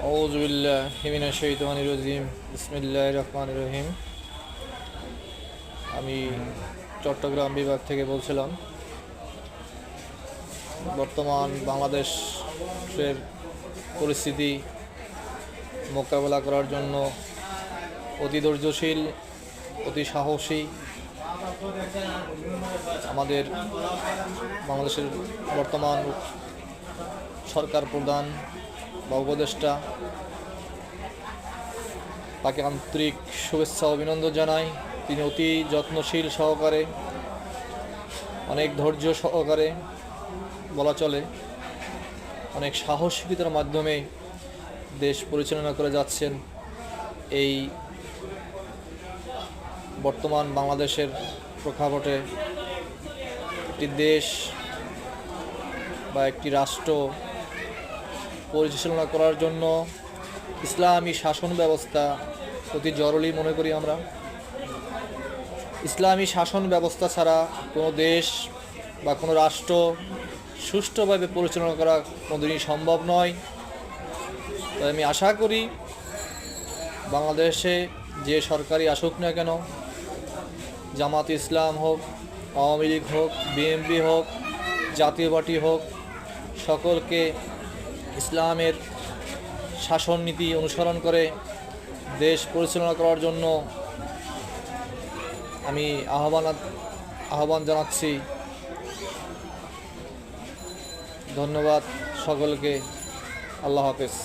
আউযু বিল্লাহি মিনাশ শাইতানির রাজিম। বিসমিল্লাহির রহমানির রহিম। আমি চট্টগ্রাম বিভাগ থেকে বলছিলাম। বর্তমান বাংলাদেশের পরিস্থিতি মোকাবেলা করার জন্য অতি ধৈর্যশীল, অতি সাহসী আমাদের বাংলাদেশের বর্তমান সরকার প্রধান বা উপদেষ্টা, তাকে আন্তরিক শুভেচ্ছা অভিনন্দন জানাই। তিনি অতি যত্নশীল সহকারে, অনেক ধৈর্য সহকারে বলা চলে, অনেক সাহসিকতার মাধ্যমে দেশ পরিচালনা করে যাচ্ছেন। এই বর্তমান বাংলাদেশের প্রেক্ষাপটে একটি দেশ বা একটি রাষ্ট্র পরিচালনা করার জন্য ইসলামী শাসন ব্যবস্থা অতি জরুরি মনে করি আমরা। ইসলামী শাসন ব্যবস্থা ছাড়া কোনো দেশ বা কোনো রাষ্ট্র সুষ্ঠুভাবে পরিচালনা করা কোনোদিনই সম্ভব নয়। তাই আমি আশা করি বাংলাদেশে যে সরকারি আসুক না কেন, জামাত ইসলাম হোক, আওয়ামী লীগ হোক, বিএনপি হোক, জাতীয় পার্টি হোক, সকলকে ইসলামের শাসন নীতি অনুসরণ করে দেশ পরিচালনা করার জন্য আমি আহ্বান জানাচ্ছি। ধন্যবাদ সকলকে। আল্লাহ হাফেজ।